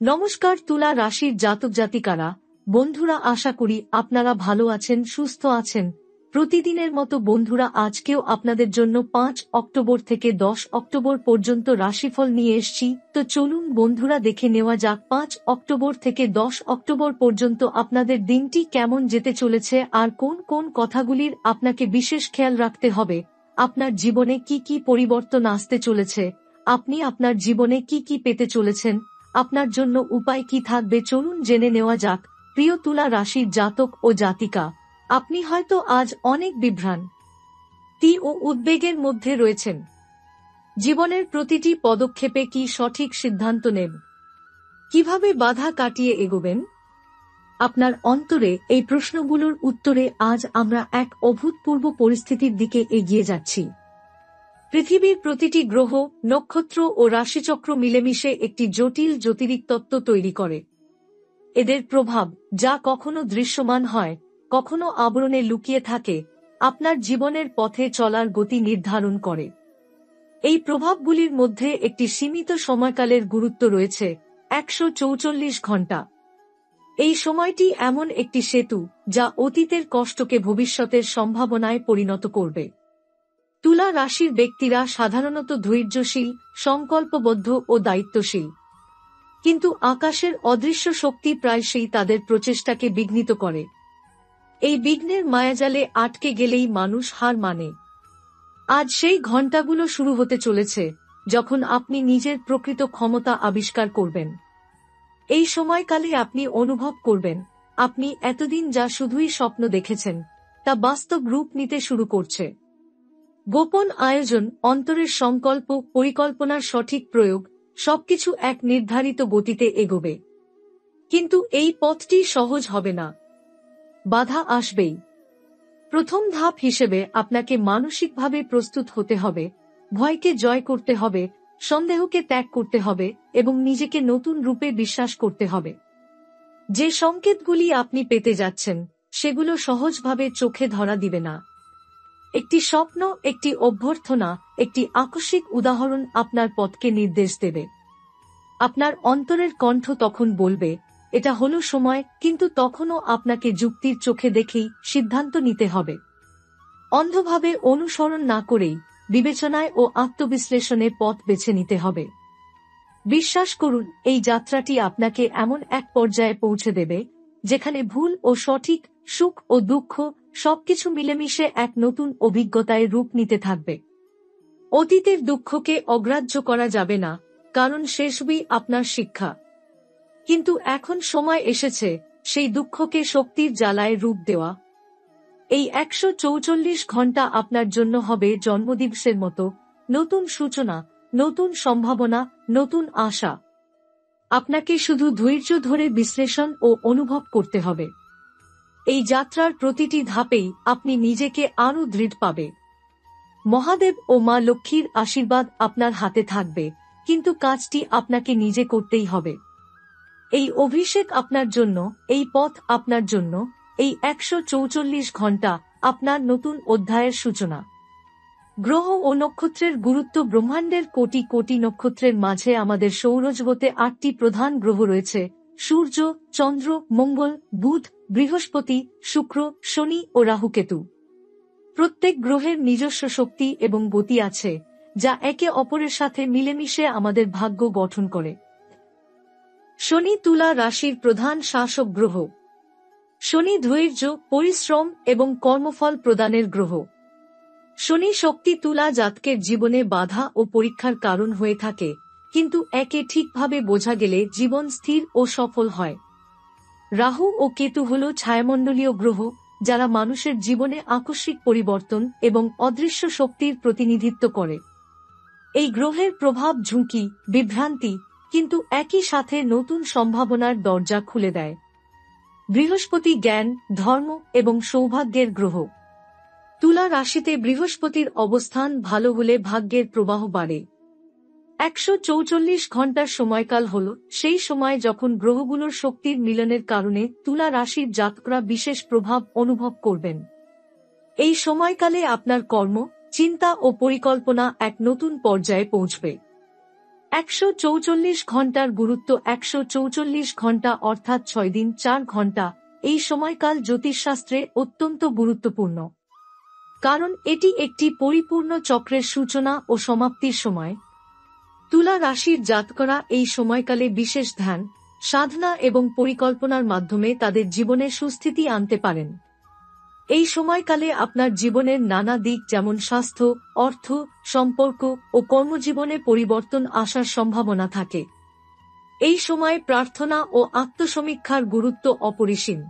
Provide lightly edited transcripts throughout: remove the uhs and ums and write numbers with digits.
নমস্কার তুলা রাশির জাতক জাতিকারা, বন্ধুরা, আশা করি আপনারা ভালো আছেন, সুস্থ আছেন। প্রতিদিনের মতো বন্ধুরা, আজকেও আপনাদের জন্য 5 অক্টোবর থেকে 10 অক্টোবর পর্যন্ত রাশিফল নিয়ে এসেছি। তো চলুন বন্ধুরা, দেখে নেওয়া যাক 5 অক্টোবর থেকে 10 অক্টোবর পর্যন্ত আপনাদের দিনটি কেমন যেতে চলেছে আর কোন কোন কথাগুলির আপনাকে বিশেষ খেয়াল রাখতে হবে। আপনার জীবনে কি কি পরিবর্তন আসতে চলেছে, আপনি আপনার জীবনে কি কি পেতে চলেছেন, আপনার জন্য উপায় কি থাকবে, চলুন জেনে নেওয়া যাক। প্রিয় তুলা রাশির জাতক ও জাতিকা, আপনি হয়তো আজ অনেক বিভ্রান্তি ও উদ্বেগের মধ্যে রয়েছেন। জীবনের প্রতিটি পদক্ষেপে কি সঠিক সিদ্ধান্ত নেব, কিভাবে বাধা কাটিয়ে এগোবেন, আপনার অন্তরে এই প্রশ্নগুলোর উত্তরে আজ আমরা এক অভূতপূর্ব পরিস্থিতির দিকে এগিয়ে যাচ্ছি। পৃথিবীর প্রতিটি গ্রহ, নক্ষত্র ও রাশিচক্র মিলেমিশে একটি জটিল জ্যোতিরিক্তত্ত্ব তৈরি করে। এদের প্রভাব, যা কখনো দৃশ্যমান হয়, কখনো আবরণে লুকিয়ে থাকে, আপনার জীবনের পথে চলার গতি নির্ধারণ করে। এই প্রভাবগুলির মধ্যে একটি সীমিত সময়কালের গুরুত্ব রয়েছে, 144 ঘণ্টা। এই সময়টি এমন একটি সেতু যা অতীতের কষ্টকে ভবিষ্যতের সম্ভাবনায় পরিণত করবে। তুলা রাশির ব্যক্তিরা সাধারণত ধৈর্যশীল, সংকল্পবদ্ধ ও দায়িত্বশীল। কিন্তু আকাশের অদৃশ্য শক্তি প্রায়শই তাদের প্রচেষ্টাকে বিঘ্নিত করে। এই বিঘ্নের মায়াজালে আটকে গেলেই মানুষ হার মানে। আজ সেই ঘণ্টাগুলো শুরু হতে চলেছে যখন আপনি নিজের প্রকৃত ক্ষমতা আবিষ্কার করবেন। এই সময়কালে আপনি অনুভব করবেন, আপনি এতদিন যা শুধুই স্বপ্ন দেখেছেন তা বাস্তব রূপ নিতে শুরু করছে। গোপন আয়োজন, অন্তরের সংকল্প, পরিকল্পনার সঠিক প্রয়োগ, সবকিছু এক নির্ধারিত গতিতে এগোবে। কিন্তু এই পথটি সহজ হবে না। বাধা আসবেই। প্রথম ধাপ হিসেবে আপনাকে মানসিকভাবে প্রস্তুত হতে হবে, ভয়কে জয় করতে হবে, সন্দেহকে ত্যাগ করতে হবে এবং নিজেকে নতুন রূপে বিশ্বাস করতে হবে। যে সংকেতগুলি আপনি পেতে যাচ্ছেন সেগুলো সহজভাবে চোখে ধরা দিবে না। একটি স্বপ্ন, একটি অভ্যর্থনা, একটি আকস্মিক উদাহরণ আপনার পথকে নির্দেশ দেবে। আপনার অন্তরের কণ্ঠ তখন বলবে, এটা হলো সময়, কিন্তু তখনও আপনাকে যুক্তির চোখে দেখেই সিদ্ধান্ত নিতে হবে। অন্ধভাবে অনুসরণ না করেই বিবেচনায় ও আত্মবিশ্লেষণে পথ বেছে নিতে হবে। বিশ্বাস করুন, এই যাত্রাটি আপনাকে এমন এক পর্যায়ে পৌঁছে দেবে যেখানে ভুল ও সঠিক, সুখ ও দুঃখ সবকিছু মিলেমিশে এক নতুন অভিজ্ঞতায় রূপ নিতে থাকবে। অতীতের দুঃখকে অগ্রাহ্য করা যাবে না, কারণ সেসবই আপনার শিক্ষা। কিন্তু এখন সময় এসেছে সেই দুঃখকে শক্তির জ্বালায় রূপ দেওয়া। এই 144 ঘণ্টা আপনার জন্য হবে জন্মদিবসের মতো, নতুন সূচনা, নতুন সম্ভাবনা, নতুন আশা। আপনাকে শুধু ধৈর্য ধরে বিশ্লেষণ ও অনুভব করতে হবে। এই যাত্রার প্রতিটি ধাপেই আপনি নিজেকে আরও দৃঢ় পাবে। মহাদেব ও মা লক্ষ্মীর আশীর্বাদ আপনার হাতে থাকবে, কিন্তু কাজটি আপনাকে নিজে করতেই হবে। এই অভিষেক আপনার জন্য, এই পথ আপনার জন্য, এই 144 ঘণ্টা আপনার নতুন অধ্যায়ের সূচনা। গ্রহ ও নক্ষত্রের গুরুত্ব। ব্রহ্মাণ্ডের কোটি কোটি নক্ষত্রের মাঝে আমাদের সৌরজগতে 8টি প্রধান গ্রহ রয়েছে: সূর্য, চন্দ্র, মঙ্গল, বুধ, বৃহস্পতি, শুক্র, শনি ও রাহুকেতু। প্রত্যেক গ্রহের নিজস্ব শক্তি এবং গতি আছে, যা একে অপরের সাথে মিলেমিশে আমাদের ভাগ্য গঠন করে। শনি তুলা রাশির প্রধান শাসক গ্রহ। শনি ধৈর্য, পরিশ্রম এবং কর্মফল প্রদানের গ্রহ। শনি শক্তি তুলা জাতকের জীবনে বাধা ও পরীক্ষার কারণ হয়ে থাকে, কিন্তু একে ঠিকভাবে বোঝা গেলে জীবন স্থির ও সফল হয়। রাহু ও কেতু হল ছায়ামণ্ডলীয় গ্রহ, যারা মানুষের জীবনে আকস্মিক পরিবর্তন এবং অদৃশ্য শক্তির প্রতিনিধিত্ব করে। এই গ্রহের প্রভাব ঝুঁকি, বিভ্রান্তি, কিন্তু একই সাথে নতুন সম্ভাবনার দরজা খুলে দেয়। বৃহস্পতি জ্ঞান, ধর্ম এবং সৌভাগ্যের গ্রহ। তুলা রাশিতে বৃহস্পতির অবস্থান ভালো হলে ভাগ্যের প্রবাহ বাড়ে। 144 ঘণ্টার সময়কাল হল সেই সময় যখন গ্রহগুলোর শক্তির মিলনের কারণে তুলা রাশির জাতকরা বিশেষ প্রভাব অনুভব করবেন। এই সময়কালে আপনার কর্ম, চিন্তা ও পরিকল্পনা এক নতুন পর্যায়ে পৌঁছবে। 144 ঘন্টার গুরুত্ব। 144 ঘন্টা অর্থাৎ 6 দিন 4 ঘন্টা এই সময়কাল জ্যোতিষশাস্ত্রে অত্যন্ত গুরুত্বপূর্ণ, কারণ এটি একটি পরিপূর্ণ চক্রের সূচনা ও সমাপ্তির সময়। তুলা রাশির জাতকরা এই সময়কালে বিশেষ ধ্যান, সাধনা এবং পরিকল্পনার মাধ্যমে তাদের জীবনে সুস্থিতি আনতে পারেন। এই সময়কালে আপনার জীবনের নানা দিক যেমন স্বাস্থ্য, অর্থ, সম্পর্ক ও কর্মজীবনে পরিবর্তন আসার সম্ভাবনা থাকে। এই সময় প্রার্থনা ও আত্মসমীক্ষার গুরুত্ব অপরিসীম।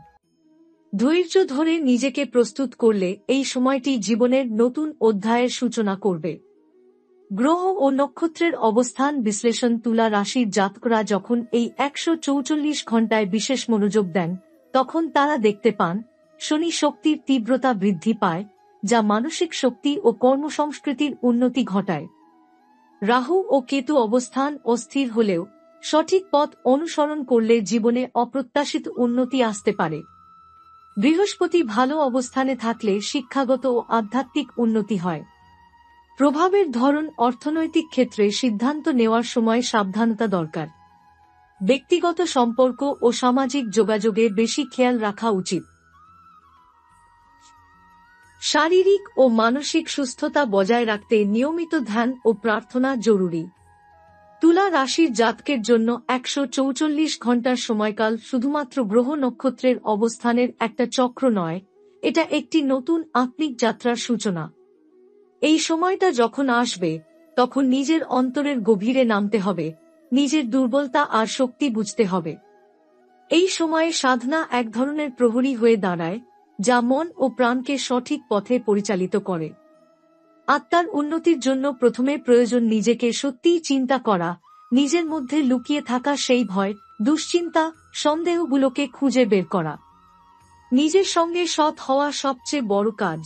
ধৈর্য ধরে নিজেকে প্রস্তুত করলে এই সময়টি জীবনের নতুন অধ্যায়ের সূচনা করবে। গ্রহ ও নক্ষত্রের অবস্থান বিশ্লেষণ। তুলা রাশির জাতকরা যখন এই 144 ঘন্টায় বিশেষ মনোযোগ দেন, তখন তারা দেখতে পান শনি শক্তির তীব্রতা বৃদ্ধি পায়, যা মানসিক শক্তি ও কর্মসংস্কৃতির উন্নতি ঘটায়। রাহু ও কেতু অবস্থান অস্থির হলেও সঠিক পথ অনুসরণ করলে জীবনে অপ্রত্যাশিত উন্নতি আসতে পারে। বৃহস্পতি ভালো অবস্থানে থাকলে শিক্ষাগত ও আধ্যাত্মিক উন্নতি হয়। প্রভাবের ধরন। অর্থনৈতিক ক্ষেত্রে সিদ্ধান্ত নেওয়ার সময় সাবধানতা দরকার। ব্যক্তিগত সম্পর্ক ও সামাজিক যোগাযোগে বেশি খেয়াল রাখা উচিত। শারীরিক ও মানসিক সুস্থতা বজায় রাখতে নিয়মিত ধ্যান ও প্রার্থনা জরুরি। তুলা রাশির জাতকের জন্য 144 ঘন্টার সময়কাল শুধুমাত্র গ্রহ নক্ষত্রের অবস্থানের একটা চক্র নয়, এটা একটি নতুন আত্মিক যাত্রার সূচনা। এই সময়টা যখন আসবে, তখন নিজের অন্তরের গভীরে নামতে হবে, নিজের দুর্বলতা আর শক্তি বুঝতে হবে। এই সময়ে সাধনা এক ধরনের প্রহরী হয়ে দাঁড়ায়, যা মন ও প্রাণকে সঠিক পথে পরিচালিত করে। আত্মার উন্নতির জন্য প্রথমে প্রয়োজন নিজেকে সত্যিই চিন্তা করা, নিজের মধ্যে লুকিয়ে থাকা সেই ভয়, দুশ্চিন্তা, সন্দেহগুলোকে খুঁজে বের করা। নিজের সঙ্গে সৎ হওয়া সবচেয়ে বড় কাজ।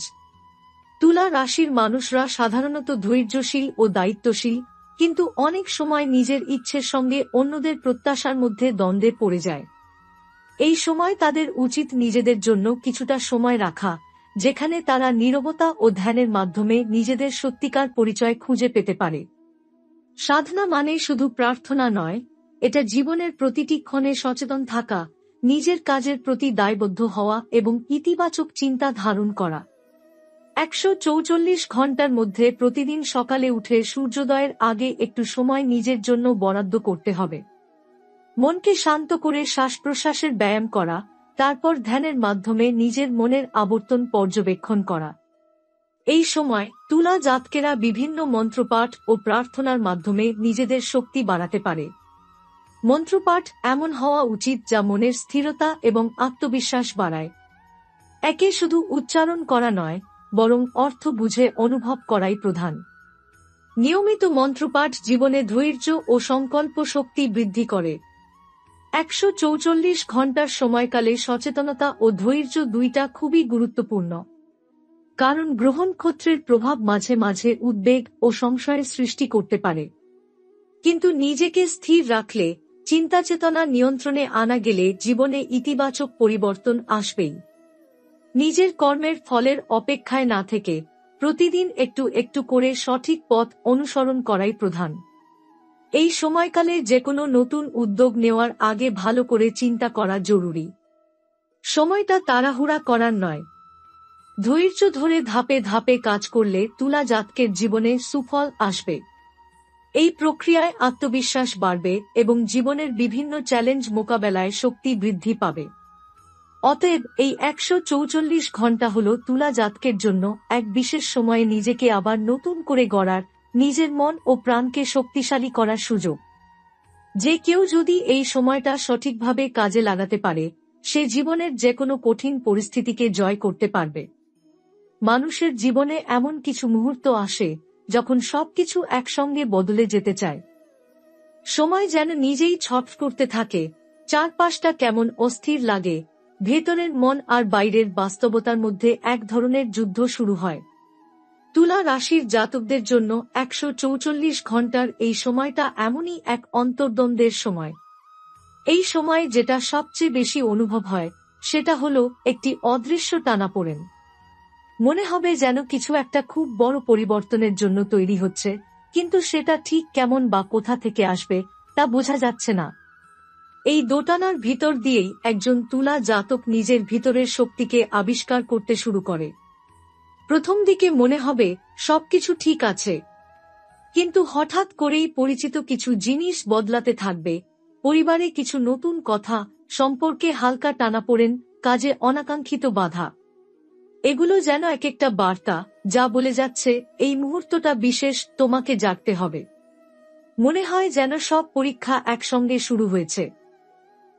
তুলা রাশির মানুষরা সাধারণত ধৈর্যশীল ও দায়িত্বশীল, কিন্তু অনেক সময় নিজের ইচ্ছের সঙ্গে অন্যদের প্রত্যাশার মধ্যে দ্বন্দ্বে পড়ে যায়। এই সময় তাদের উচিত নিজেদের জন্য কিছুটা সময় রাখা, যেখানে তারা নীরবতা ও ধ্যানের মাধ্যমে নিজেদের সত্যিকার পরিচয় খুঁজে পেতে পারে। সাধনা মানে শুধু প্রার্থনা নয়, এটা জীবনের প্রতিটি ক্ষণে সচেতন থাকা, নিজের কাজের প্রতি দায়বদ্ধ হওয়া এবং ইতিবাচক চিন্তা ধারণ করা। 144 ঘন্টার মধ্যে প্রতিদিন সকালে উঠে সূর্যোদয়ের আগে একটু সময় নিজের জন্য বরাদ্দ করতে হবে। মনকে শান্ত করে শ্বাস-প্রশ্বাসের ব্যায়াম করা, তারপর ধ্যানের মাধ্যমে নিজের মনের আবর্তন পর্যবেক্ষণ করা। এই সময় তুলা জাতকেরা বিভিন্ন মন্ত্রপাঠ ও প্রার্থনার মাধ্যমে নিজেদের শক্তি বাড়াতে পারে। মন্ত্রপাঠ এমন হওয়া উচিত যা মনের স্থিরতা এবং আত্মবিশ্বাস বাড়ায়। একে শুধু উচ্চারণ করা নয়, বরং অর্থ বুঝে অনুভব করাই প্রধান। নিয়মিত মন্ত্রপাঠ জীবনে ধৈর্য ও সংকল্প শক্তি বৃদ্ধি করে। 144 ঘন্টার সময়কালে সচেতনতা ও ধৈর্য দুইটা খুবই গুরুত্বপূর্ণ, কারণ গ্রহ নক্ষত্রের প্রভাব মাঝে মাঝে উদ্বেগ ও সংশয়ের সৃষ্টি করতে পারে। কিন্তু নিজেকে স্থির রাখলে, চিন্তাচেতনা নিয়ন্ত্রণে আনা গেলে জীবনে ইতিবাচক পরিবর্তন আসবেই। নিজের কর্মের ফলের অপেক্ষায় না থেকে প্রতিদিন একটু একটু করে সঠিক পথ অনুসরণ করাই প্রধান। এই সময়কালে যেকোনো নতুন উদ্যোগ নেওয়ার আগে ভালো করে চিন্তা করা জরুরি। সময়টা তাড়াহুড়া করার নয়। ধৈর্য ধরে ধাপে ধাপে কাজ করলে তুলা জাতকের জীবনে সুফল আসবে। এই প্রক্রিয়ায় আত্মবিশ্বাস বাড়বে এবং জীবনের বিভিন্ন চ্যালেঞ্জ মোকাবেলায় শক্তি বৃদ্ধি পাবে। অতএব এই 144 ঘন্টা হল তুলা জাতকের জন্য এক বিশেষ সময়ে নিজেকে আবার নতুন করে গড়ার, নিজের মন ও প্রাণকে শক্তিশালী করার সুযোগ। যে কেউ যদি এই সময়টা সঠিকভাবে কাজে লাগাতে পারে, সে জীবনের যেকোনো কঠিন পরিস্থিতিকে জয় করতে পারবে। মানুষের জীবনে এমন কিছু মুহূর্ত আসে যখন সবকিছু একসঙ্গে বদলে যেতে চায়। সময় যেন নিজেই ছটফট করতে থাকে, চারপাশটা কেমন অস্থির লাগে, ভেতরের মন আর বাইরের বাস্তবতার মধ্যে এক ধরনের যুদ্ধ শুরু হয়। তুলা রাশির জাতকদের জন্য 144 ঘন্টার এই সময়টা এমনই এক অন্তর্দ্বন্দ্বের সময়। এই সময় যেটা সবচেয়ে বেশি অনুভব হয়, সেটা হলো একটি অদৃশ্য টানাপোড়েন। মনে হবে যেন কিছু একটা খুব বড় পরিবর্তনের জন্য তৈরি হচ্ছে, কিন্তু সেটা ঠিক কেমন বা কোথা থেকে আসবে তা বোঝা যাচ্ছে না। এই দোটানার ভিতর দিয়েই একজন তুলা জাতক নিজের ভিতরের শক্তিকে আবিষ্কার করতে শুরু করে। প্রথম দিকে মনে হবে সবকিছু ঠিক আছে, কিন্তু হঠাৎ করেই পরিচিত কিছু জিনিস বদলাতে থাকবে। পরিবারে কিছু নতুন কথা, সম্পর্কে হালকা টানাপোড়েন, কাজে অনাকাঙ্ক্ষিত বাধা। এগুলো যেন এক একটা বার্তা, যা বলে যাচ্ছে এই মুহূর্তটা বিশেষ, তোমাকে জাগতে হবে। মনে হয় যেন সব পরীক্ষা একসঙ্গে শুরু হয়েছে।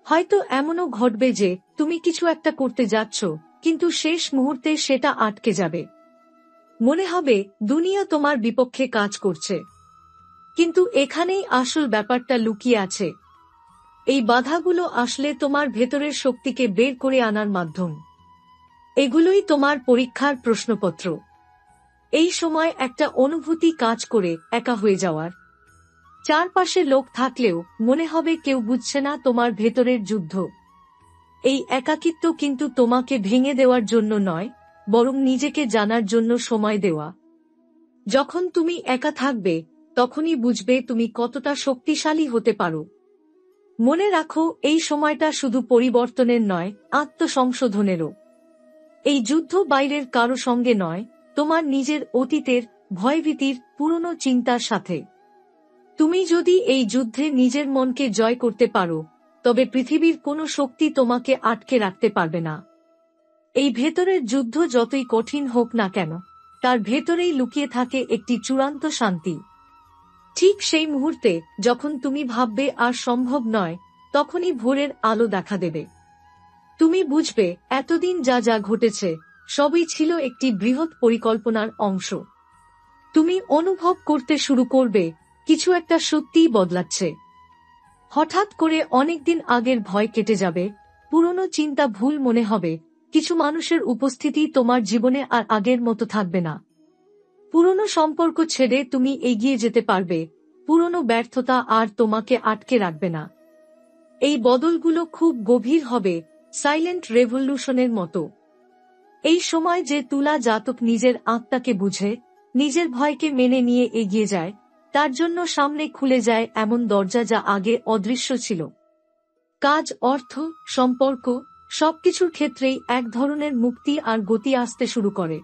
হয়তো এমনও ঘটবে যে তুমি কিছু একটা করতে যাচ্ছ, কিন্তু শেষ মুহূর্তে সেটা আটকে যাবে। মনে হবে দুনিয়া তোমার বিপক্ষে কাজ করছে। কিন্তু এখানেই আসল ব্যাপারটা লুকিয়ে আছে। এই বাধাগুলো আসলে তোমার ভেতরের শক্তিকে বের করে আনার মাধ্যম। এগুলোই তোমার পরীক্ষার প্রশ্নপত্র। এই সময় একটা অনুভূতি কাজ করে, একা হয়ে যাওয়ার। চারপাশে লোক থাকলেও মনে হবে কেউ বুঝছে না তোমার ভেতরের যুদ্ধ। এই একাকিত্ব কিন্তু তোমাকে ভেঙে দেওয়ার জন্য নয়, বরং নিজেকে জানার জন্য সময় দেওয়া। যখন তুমি একা থাকবে, তখনই বুঝবে তুমি কতটা শক্তিশালী হতে পারো। মনে রাখো, এই সময়টা শুধু পরিবর্তনের নয়, আত্মসংশোধনেরও। এই যুদ্ধ বাইরের কারো সঙ্গে নয়, তোমার নিজের অতীতের, ভয়ভীতির, পুরনো চিন্তার সাথে। তুমি যদি এই যুদ্ধে নিজের মনকে জয় করতে পারো, তবে পৃথিবীর কোনো শক্তি তোমাকে আটকে রাখতে পারবে না। এই ভেতরের যুদ্ধ যতই কঠিন হোক না কেন, তার ভেতরেই লুকিয়ে থাকে একটি চূড়ান্ত শান্তি। ঠিক সেই মুহূর্তে যখন তুমি ভাববে আর সম্ভব নয়, তখনই ভোরের আলো দেখা দেবে। তুমি বুঝবে এতদিন যা যা ঘটেছে সবই ছিল একটি বৃহৎ পরিকল্পনার অংশ। তুমি অনুভব করতে শুরু করবে কিছু একটা সত্যিই বদলাচ্ছে। হঠাৎ করে অনেকদিন আগের ভয় কেটে যাবে, পুরনো চিন্তা ভুল মনে হবে, কিছু মানুষের উপস্থিতি তোমার জীবনে আর আগের মতো থাকবে না। পুরনো সম্পর্ক ছেড়ে তুমি এগিয়ে যেতে পারবে, পুরনো ব্যর্থতা আর তোমাকে আটকে রাখবে না। এই বদলগুলো খুব গভীর হবে, সাইলেন্ট রেভলিউশনের মতো। এই সময় যে তুলা জাতক নিজের আত্মাকে বুঝে, নিজের ভয়কে মেনে নিয়ে এগিয়ে যায়, তার জন্য সামনে খুলে যায় এমন দরজা যা আগে অদৃশ্য ছিল। কাজ, অর্থ, সম্পর্ক, সবকিছুর ক্ষেত্রেই এক ধরনের মুক্তি আর গতি আসতে শুরু করে।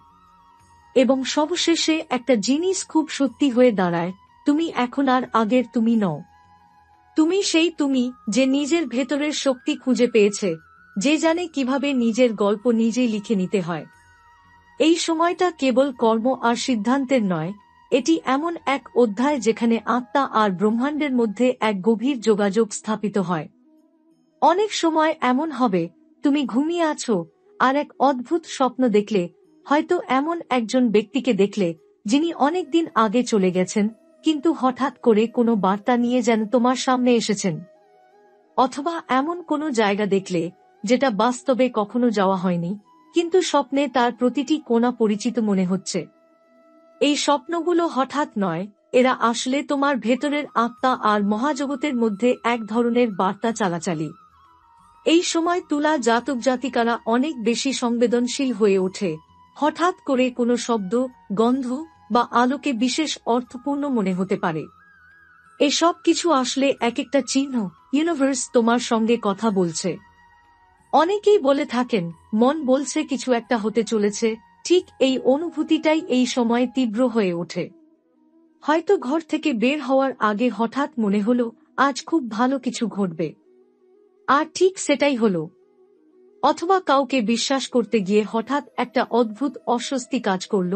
এবং সবশেষে একটা জিনিস খুব সত্যি হয়ে দাঁড়ায়, তুমি এখন আর আগের তুমি নও। তুমি সেই তুমি যে নিজের ভেতরের শক্তি খুঁজে পেয়েছে, যে জানে কিভাবে নিজের গল্প নিজেই লিখে নিতে হয়। এই সময়টা কেবল কর্ম আর সিদ্ধান্তের নয়, এটি এমন এক অধ্যায় যেখানে আত্মা আর ব্রহ্মাণ্ডের মধ্যে এক গভীর যোগাযোগ স্থাপিত হয়। অনেক সময় এমন হবে, তুমি ঘুমিয়ে আছো আর এক অদ্ভুত স্বপ্ন দেখলে, হয়তো এমন একজন ব্যক্তিকে দেখলে যিনি অনেকদিন আগে চলে গেছেন, কিন্তু হঠাৎ করে কোনো বার্তা নিয়ে যেন তোমার সামনে এসেছেন। অথবা এমন কোনো জায়গা দেখলে যেটা বাস্তবে কখনো যাওয়া হয়নি, কিন্তু স্বপ্নে তার প্রতিটি কোণা পরিচিত মনে হচ্ছে। এই স্বপ্নগুলো হঠাৎ নয়, এরা আসলে তোমার ভেতরের আত্মা আর মহাজগতের মধ্যে এক ধরনের বার্তা চালাচালি। এই সময় তুলা জাতক জাতিকারা অনেক বেশি সংবেদনশীল হয়ে ওঠে। হঠাৎ করে কোনো শব্দ, গন্ধ বা আলোকে বিশেষ অর্থপূর্ণ মনে হতে পারে। এসব কিছু আসলে এক একটা চিহ্ন, ইউনিভার্স তোমার সঙ্গে কথা বলছে। অনেকেই বলে থাকেন, মন বলছে কিছু একটা হতে চলেছে। ঠিক এই অনুভূতিটাই এই সময়ে তীব্র হয়ে ওঠে। হয়তো ঘর থেকে বের হওয়ার আগে হঠাৎ মনে হলো আজ খুব ভালো কিছু ঘটবে, আর ঠিক সেটাই হলো। অথবা কাউকে বিশ্বাস করতে গিয়ে হঠাৎ একটা অদ্ভুত অস্বস্তি কাজ করল,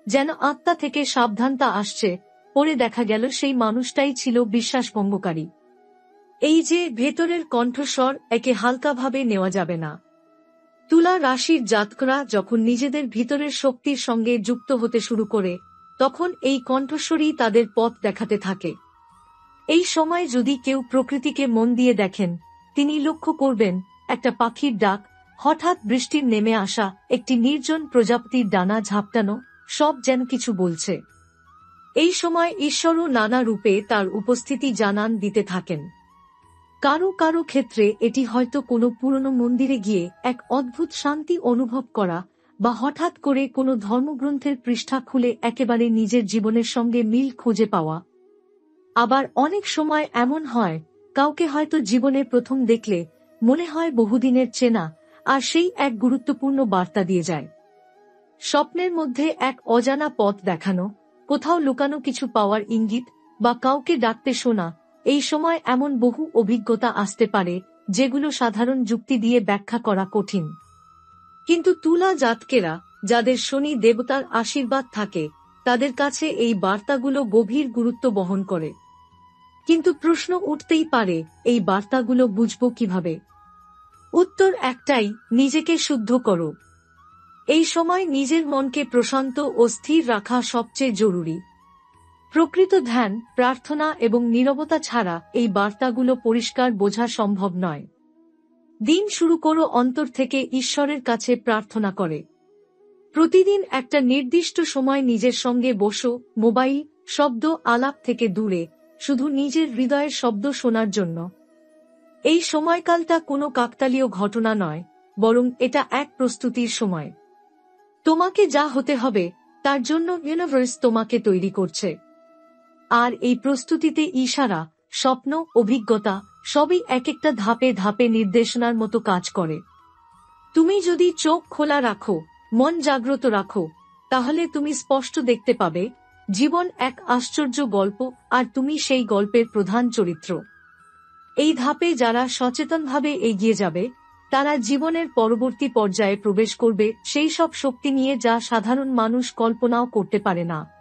যেন আত্মা থেকে সাবধানতা আসছে, পরে দেখা গেল সেই মানুষটাই ছিল বিশ্বাসভঙ্গকারী। এই যে ভেতরের কণ্ঠস্বর, একে হালকাভাবে নেওয়া যাবে না। তুলা রাশির জাতকরা যখন নিজেদের ভিতরের শক্তির সঙ্গে যুক্ত হতে শুরু করে, তখন এই কণ্ঠস্বরই তাদের পথ দেখাতে থাকে। এই সময় যদি কেউ প্রকৃতিকে মন দিয়ে দেখেন, তিনি লক্ষ্য করবেন একটা পাখির ডাক, হঠাৎ বৃষ্টির নেমে আসা, একটি নির্জন প্রজাপতির ডানা ঝাপটানো, সব যেন কিছু বলছে। এই সময় ঈশ্বরও নানা রূপে তার উপস্থিতি জানান দিতে থাকেন। কারো কারো ক্ষেত্রে এটি হয়তো কোনো পুরনো মন্দিরে গিয়ে এক অদ্ভুত শান্তি অনুভব করা, বা হঠাৎ করে কোনো ধর্মগ্রন্থের পৃষ্ঠা খুলে একেবারে নিজের জীবনের সঙ্গে মিল খুঁজে পাওয়া। আবার অনেক সময় এমন হয়, কাউকে হয়তো জীবনে প্রথম দেখলে মনে হয় বহুদিনের চেনা, আর সেই এক গুরুত্বপূর্ণ বার্তা দিয়ে যায়। স্বপ্নের মধ্যে এক অজানা পথ দেখানো, কোথাও লুকানো কিছু পাওয়ার ইঙ্গিত, বা কাউকে ডাকতে শোনা। এই সময় এমন বহু অভিজ্ঞতা আসতে পারে যেগুলো সাধারণ যুক্তি দিয়ে ব্যাখ্যা করা কঠিন। কিন্তু তুলা জাতকেরা, যাদের শনি দেবতার আশীর্বাদ থাকে, তাদের কাছে এই বার্তাগুলো গভীর গুরুত্ব বহন করে। কিন্তু প্রশ্ন উঠতেই পারে, এই বার্তাগুলো বুঝব কিভাবে? উত্তর একটাই, নিজেকে শুদ্ধ করো। এই সময় নিজের মনকে প্রশান্ত ও স্থির রাখা সবচেয়ে জরুরি। প্রকৃত ধ্যান, প্রার্থনা এবং নীরবতা ছাড়া এই বার্তাগুলো পরিষ্কার বোঝা সম্ভব নয়। দিন শুরু করো অন্তর থেকে ঈশ্বরের কাছে প্রার্থনা করে। প্রতিদিন একটা নির্দিষ্ট সময় নিজের সঙ্গে বসো, মোবাইল, শব্দ, আলাপ থেকে দূরে, শুধু নিজের হৃদয়ের শব্দ শোনার জন্য। এই সময়কালটা কোনো কাকতালীয় ঘটনা নয়, বরং এটা এক প্রস্তুতির সময়। তোমাকে যা হতে হবে তার জন্য ইউনিভার্স তোমাকে তৈরি করছে। আর এই প্রস্তুতিতে ইশারা, স্বপ্ন, অভিজ্ঞতা সবই এক একটা ধাপে ধাপে নির্দেশনার মতো কাজ করে। তুমি যদি চোখ খোলা রাখো, মন জাগ্রত রাখো, তাহলে তুমি স্পষ্ট দেখতে পাবে জীবন এক আশ্চর্য গল্প, আর তুমি সেই গল্পের প্রধান চরিত্র। এই ধাপে যারা সচেতনভাবে এগিয়ে যাবে, তারা জীবনের পরবর্তী পর্যায়ে প্রবেশ করবে সেই সব শক্তি নিয়ে যা সাধারণ মানুষ কল্পনাও করতে পারে না।